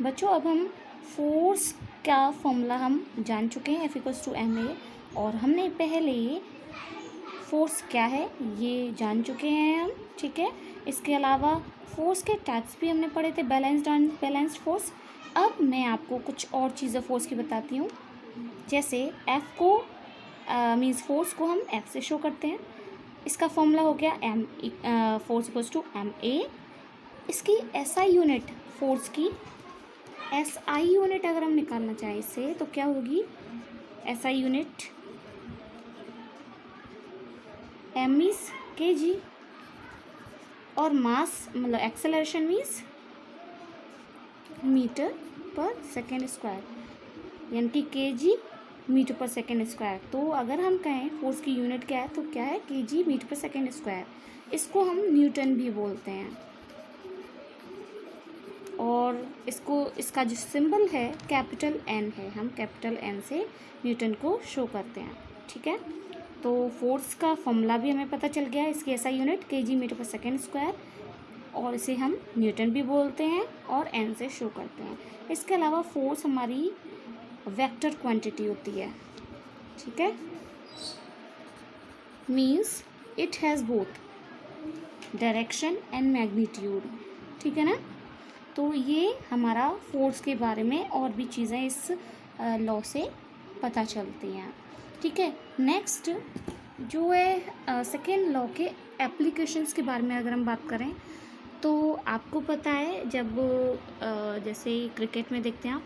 बच्चों अब हम फोर्स का फॉर्मूला हम जान चुके हैं, F=ma, और हमने पहले फोर्स क्या है ये जान चुके हैं हम, ठीक है। इसके अलावा फोर्स के टाइप्स भी हमने पढ़े थे, बैलेंस्ड एंड बैलेंस्ड फोर्स। अब मैं आपको कुछ और चीज़ें फोर्स की बताती हूँ। जैसे F को मीन्स फोर्स को हम F से शो करते हैं। इसका फॉर्मूला हो गया M, फोर्स=ma। इसकी SI यूनिट, फोर्स की SI यूनिट अगर हम निकालना चाहें इससे तो क्या होगी, SI unit M means kg और मास मतलब एक्सेलरेशन मीन्स मीटर पर सेकेंड स्क्वायर, यानी कि kg मीटर पर सेकेंड स्क्वायर। तो अगर हम कहें फोर्स की यूनिट क्या है तो क्या है, kg मीटर पर सेकेंड स्क्वायर। इसको हम न्यूटन भी बोलते हैं, और इसका जो सिंबल है कैपिटल N है, हम कैपिटल N से न्यूटन को शो करते हैं, ठीक है। तो फोर्स का फॉर्मूला भी हमें पता चल गया है, इसकी SI यूनिट kg मीटर पर सेकेंड स्क्वायर, और इसे हम न्यूटन भी बोलते हैं और N से शो करते हैं। इसके अलावा फोर्स हमारी वेक्टर क्वांटिटी होती है, ठीक है, means it has both direction and magnitude, ठीक है ना। तो ये हमारा फोर्स के बारे में और भी चीज़ें इस लॉ से पता चलती हैं, ठीक है। नेक्स्ट जो है सेकेंड लॉ के एप्लीकेशंस के बारे में अगर हम बात करें तो आपको पता है जब जैसे क्रिकेट में देखते हैं आप,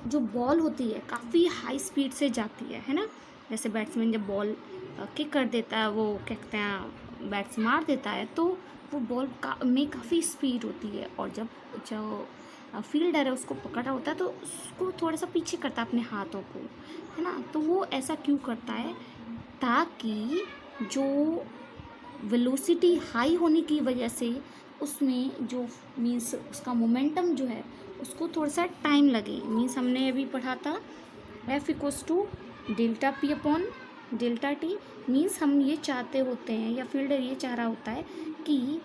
जो बॉल होती है काफ़ी हाई स्पीड से जाती है ना। जैसे बैट्समैन जब बॉल किक कर देता है, वो क्या कहते हैं बैट्स मार देता है, तो वो बॉल में काफ़ी स्पीड होती है, और जब जो फील्डर है उसको पकड़ा होता है तो उसको थोड़ा सा पीछे करता है अपने हाथों को, है ना। तो वो ऐसा क्यों करता है, ताकि जो वेलोसिटी हाई होने की वजह से उसमें जो मीन्स उसका मोमेंटम जो है उसको थोड़ा सा टाइम लगे। मीन्स हमने अभी पढ़ा था F=Δp/Δt। मीन्स हम ये चाहते होते हैं या फील्डर ये चाह रहा होता है कि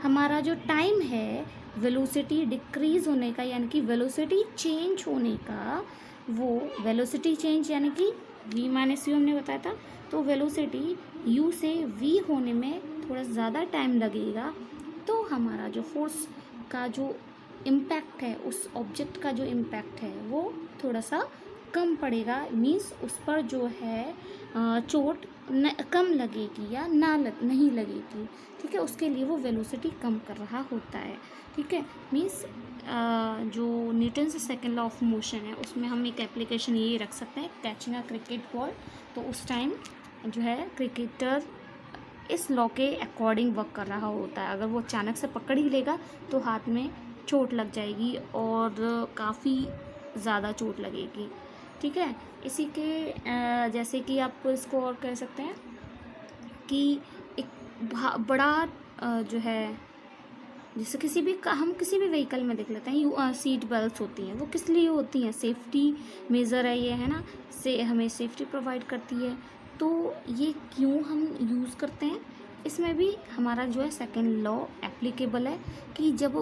हमारा जो टाइम है वेलोसिटी डिक्रीज़ होने का, यानी कि वेलोसिटी चेंज होने का, वो वेलोसिटी चेंज यानी कि v-u हमने बताया था, तो वेलोसिटी u से v होने में थोड़ा ज़्यादा टाइम लगेगा। तो हमारा जो फोर्स का जो इम्पैक्ट है, उस ऑब्जेक्ट का जो इम्पैक्ट है वो थोड़ा सा कम पड़ेगा, मीन्स उस पर जो है चोट कम लगेगी या नहीं लगेगी, ठीक है। उसके लिए वो वेलोसिटी कम कर रहा होता है, ठीक है। मीन्स जो न्यूटन से सेकेंड लॉ ऑफ मोशन है उसमें हम एक एप्लीकेशन ये रख सकते हैं, कैचिंग अ क्रिकेट बॉल। तो उस टाइम जो है क्रिकेटर इस लॉ के अकॉर्डिंग वर्क कर रहा होता है। अगर वो अचानक से पकड़ ही लेगा तो हाथ में चोट लग जाएगी और काफ़ी ज़्यादा चोट लगेगी, ठीक है। इसी के जैसे कि आप इसको और कह सकते हैं कि एक बड़ा जो है, जैसे हम किसी भी व्हीकल में देख लेते हैं सीट बेल्ट होती हैं, वो किस लिए होती हैं, सेफ्टी मेज़र है ये, है ना, से हमें सेफ्टी प्रोवाइड करती है। तो ये क्यों हम यूज़ करते हैं, इसमें भी हमारा जो है सेकेंड लॉ एप्लीकेबल है कि जब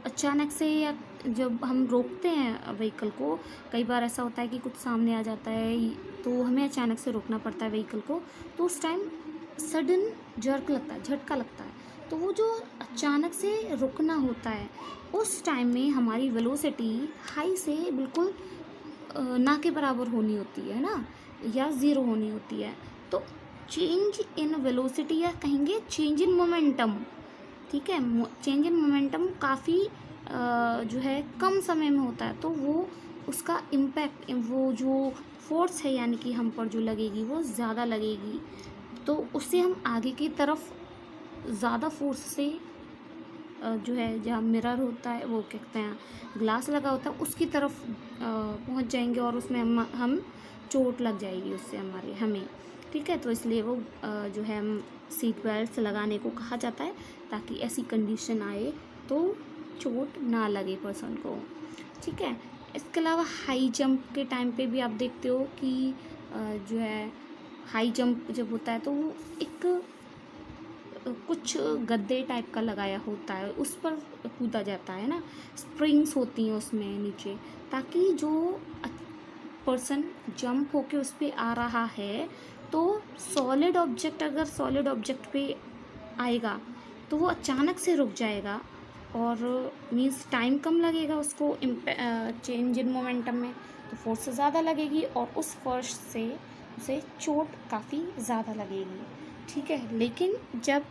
अचानक से या जब हम रोकते हैं व्हीकल को, कई बार ऐसा होता है कि कुछ सामने आ जाता है तो हमें अचानक से रोकना पड़ता है व्हीकल को, तो उस टाइम सडन जर्क लगता है, झटका लगता है। तो वो जो अचानक से रुकना होता है उस टाइम में हमारी वेलोसिटी हाई से बिल्कुल ना के बराबर होनी होती है ना, या ज़ीरो होनी होती है। तो चेंज इन वेलोसिटी या कहेंगे चेंज इन मोमेंटम, ठीक है, चेंज इन मोमेंटम काफ़ी जो है कम समय में होता है, तो वो उसका इम्पैक्ट, वो जो फोर्स है यानी कि हम पर जो लगेगी वो ज़्यादा लगेगी। तो उससे हम आगे की तरफ ज़्यादा फोर्स से जो है जहाँ मिरर होता है, वो कहते हैं ग्लास लगा होता है, उसकी तरफ पहुंच जाएंगे और उसमें हम चोट लग जाएगी उससे हमें, ठीक है। तो इसलिए वो जो है हम सीट बेल्ट लगाने को कहा जाता है, ताकि ऐसी कंडीशन आए तो चोट ना लगे पर्सन को, ठीक है। इसके अलावा हाई जंप के टाइम पे भी आप देखते हो कि जो है हाई जंप जब होता है तो वो एक कुछ गद्दे टाइप का लगाया होता है, उस पर कूदा जाता है ना, स्प्रिंग्स होती हैं उसमें नीचे, ताकि जो पर्सन जंप होके उस पर आ रहा है तो सॉलिड ऑब्जेक्ट अगर सॉलिड ऑब्जेक्ट पे आएगा तो वो अचानक से रुक जाएगा, और मीन्स टाइम कम लगेगा उसको चेंज इन मोमेंटम में, तो फोर्स ज़्यादा लगेगी और उस फोर्स से उसे चोट काफ़ी ज़्यादा लगेगी, ठीक है। लेकिन जब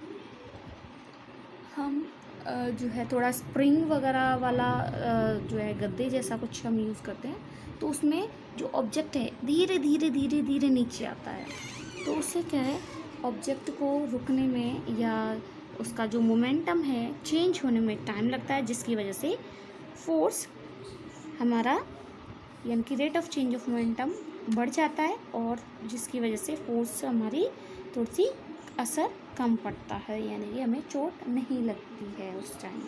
हम जो है थोड़ा स्प्रिंग वगैरह वाला जो है गद्दे जैसा कुछ हम यूज़ करते हैं, तो उसमें जो ऑब्जेक्ट है धीरे धीरे धीरे धीरे नीचे आता है, तो उससे क्या है, ऑब्जेक्ट को रुकने में या उसका जो मोमेंटम है चेंज होने में टाइम लगता है, जिसकी वजह से फोर्स हमारा यानी कि rate of change of momentum बढ़ जाता है, और जिसकी वजह से फोर्स हमारी थोड़ी सी असर कम पड़ता है, यानी कि हमें चोट नहीं लगती है उस टाइम,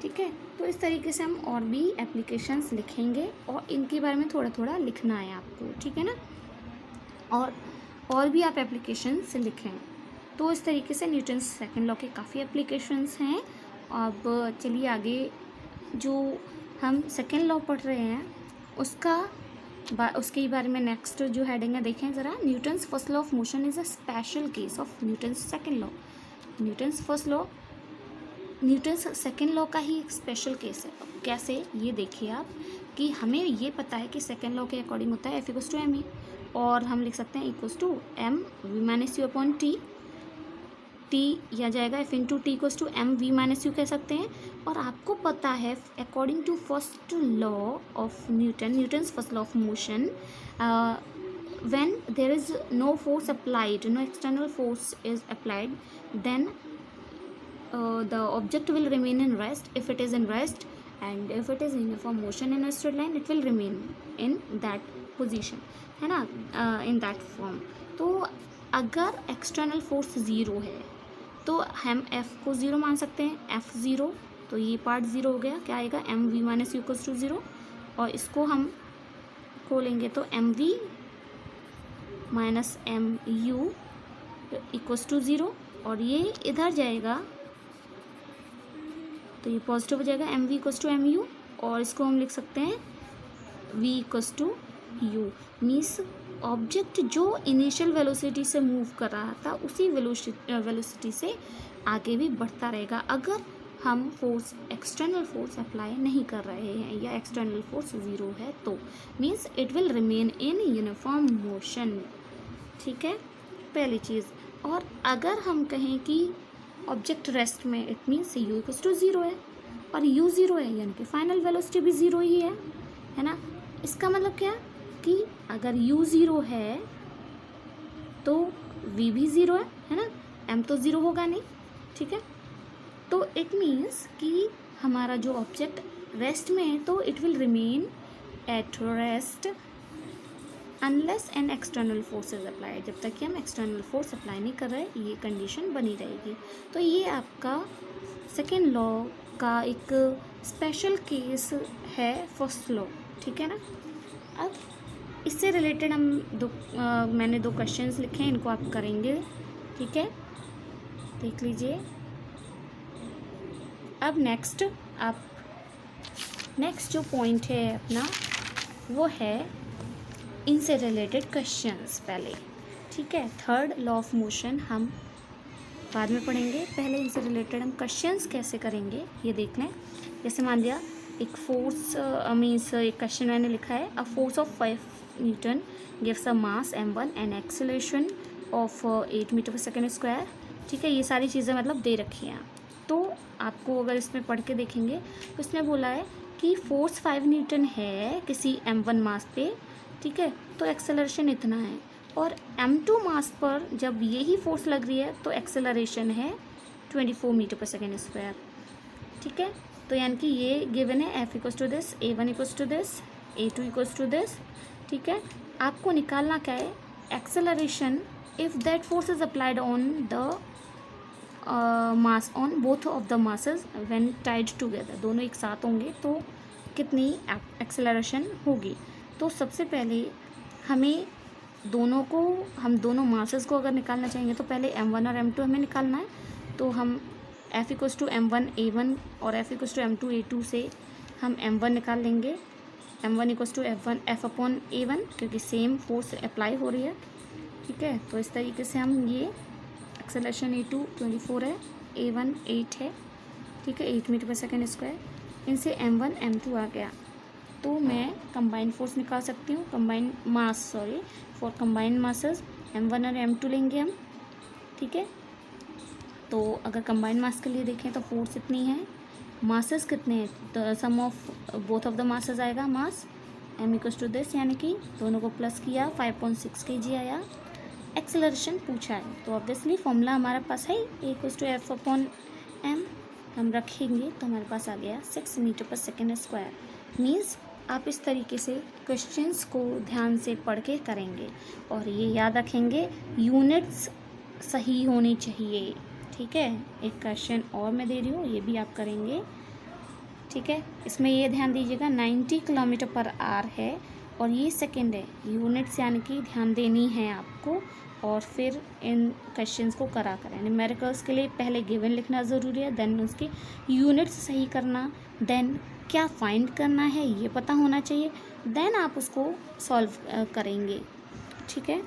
ठीक है। तो इस तरीके से हम और भी एप्लीकेशंस लिखेंगे, और इनके बारे में थोड़ा थोड़ा लिखना है आपको, ठीक है ना, और भी आप एप्लीकेशंस लिखें। तो इस तरीके से न्यूटन्स सेकंड लॉ के काफ़ी एप्लीकेशंस हैं। अब चलिए आगे, जो हम सेकंड लॉ पढ़ रहे हैं उसके बारे में नेक्स्ट जो हेडिंग है देखें ज़रा। Newton's first law of motion is a special case of Newton's second law. Newton's second law का ही एक स्पेशल केस है। कैसे, ये देखिए आप, कि हमें ये पता है कि सेकंड लॉ के अकॉर्डिंग होता है F = ma, और हम लिख सकते हैं = m v - u upon t या जाएगा F × t = m v - u कह सकते हैं। और आपको पता है according to first law of Newton's first law of motion, when there is no force applied, no external force is applied, then the object will remain in rest if it is in rest, and if it is in uniform motion in a straight line it will remain in that position, है ना, in that form। तो अगर external force zero है तो हम F को zero मान सकते हैं, F ज़ीरो, तो ये पार्ट ज़ीरो हो गया, क्या आएगा m v - u = 0, और इसको हम खोलेंगे तो m v - m u = 0, और ये इधर जाएगा तो ये पॉजिटिव हो जाएगा m v = m u, और इसको हम लिख सकते हैं v = u। मीन्स ऑब्जेक्ट जो इनिशियल वेलोसिटी से मूव कर रहा था उसी वेलोसिटी से आगे भी बढ़ता रहेगा, अगर हम एक्सटर्नल फोर्स अप्लाई नहीं कर रहे हैं या एक्सटर्नल फोर्स ज़ीरो है तो। Means it will remain in uniform motion, ठीक है, पहली चीज़। और अगर हम कहें कि ऑब्जेक्ट रेस्ट में, इट मीन्स u = 0 है, और u 0 है यानी कि फाइनल वेलोसिटी भी 0 ही है ना। इसका मतलब क्या, कि अगर u 0 है तो v भी 0 है ना, m तो 0 होगा नहीं, ठीक है। तो इट मीन्स कि हमारा जो ऑब्जेक्ट रेस्ट में है तो it will remain at rest unless an external force is apply, जब तक कि हम एक्सटर्नल फोर्स अप्लाई नहीं कर रहे ये कंडीशन बनी रहेगी। तो ये आपका सेकेंड लॉ का एक स्पेशल केस है फर्स्ट लॉ, ठीक है ना। अब इससे रिलेटेड हम मैंने दो क्वेश्चंस लिखे हैं, इनको आप करेंगे, ठीक है, देख लीजिए। अब नेक्स्ट जो पॉइंट है अपना वो है इनसे रिलेटेड क्वेश्चंस पहले, ठीक है। थर्ड लॉ ऑफ मोशन हम बाद में पढ़ेंगे, पहले इनसे रिलेटेड हम क्वेश्चंस कैसे करेंगे ये देख लें। जैसे मान लिया एक फोर्स मीन्स एक क्वेश्चन मैंने लिखा है, a force of 5 Newton gives a mass m1 and acceleration of 8 मीटर/सेकंड², ठीक है। ये सारी चीज़ें मतलब दे रखी हैं, तो आपको अगर इसमें पढ़ के देखेंगे तो इसमें बोला है कि फोर्स 5 न्यूटन है किसी m1 मास पे, ठीक है, तो एक्सेलरेशन इतना है, और m2 मास पर जब यही फोर्स लग रही है तो एक्सेलरेशन है 24 मीटर/सेकंड², ठीक है। तो यानी कि ये गिवन है F = this, A1 = this, A2 = this, ठीक है। आपको निकालना क्या है, acceleration if that force is applied on the mass on both of the masses when Tide together, दोनों एक साथ होंगे तो कितनी एक्सेलरेशन होगी। तो सबसे पहले हमें दोनों मासेस को अगर निकालना चाहेंगे तो पहले m1 और m2 हमें निकालना है। तो हम F equals to M1 A1 और F equals to M2 A2 से हम M1 निकाल लेंगे। M1 equals to F upon A1, क्योंकि सेम फोर्स अप्लाई हो रही है, ठीक है। तो इस तरीके से हम ये एक्सेलरेशन A2 24 है, A1 8 है, ठीक है, 8 मीटर पर सेकेंड स्क्वायर। इनसे M1 M2 आ गया, तो मैं कंबाइंड फोर्स निकाल सकती हूँ, combined mass, sorry, for combined masses M1 और M2 लेंगे हम, ठीक है। तो अगर कंबाइंड मास के लिए देखें तो फोर्स इतनी है, मासेस कितने हैं, तो sum of both of the masses आएगा mass M equals to this, यानी कि दोनों को प्लस किया 5.6 kg आया। एक्सेलरेशन पूछा है, तो ऑब्वियसली फॉर्मूला हमारे पास है A equals to F upon M, हम रखेंगे तो हमारे पास आ गया 6 मीटर पर सेकेंड स्क्वायर। मीन्स आप इस तरीके से क्वेश्चंस को ध्यान से पढ़ के करेंगे और ये याद रखेंगे यूनिट्स सही होनी चाहिए, ठीक है। एक क्वेश्चन और मैं दे रही हूँ, ये भी आप करेंगे, ठीक है। इसमें ये ध्यान दीजिएगा 90 किलोमीटर पर आवर है और ये सेकंड है, यूनिट्स यानी कि ध्यान देनी है आपको, और फिर इन क्वेश्चंस को करा करें। न्यूमेरिकल्स के लिए पहले गिवन लिखना ज़रूरी है, देन उसके यूनिट्स सही करना, देन क्या फाइंड करना है ये पता होना चाहिए, देन आप उसको सॉल्व करेंगे, ठीक है।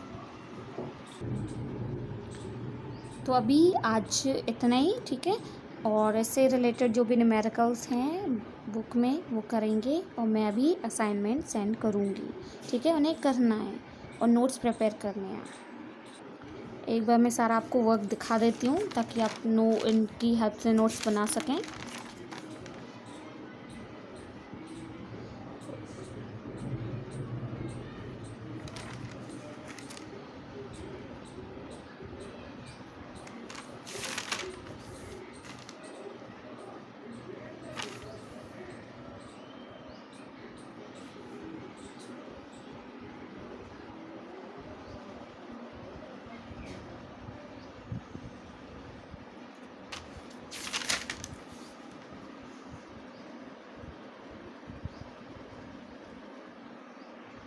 तो अभी आज इतना ही, ठीक है। और इससे रिलेटेड जो भी न्यूमेरिकल्स हैं बुक में वो करेंगे और मैं अभी असाइनमेंट सेंड करूँगी, ठीक है। उन्हें करना है और नोट्स प्रिपेयर करने हैं। एक बार मैं सारा आपको वर्क दिखा देती हूँ ताकि आप इनकी हेल्प से नोट्स बना सकें।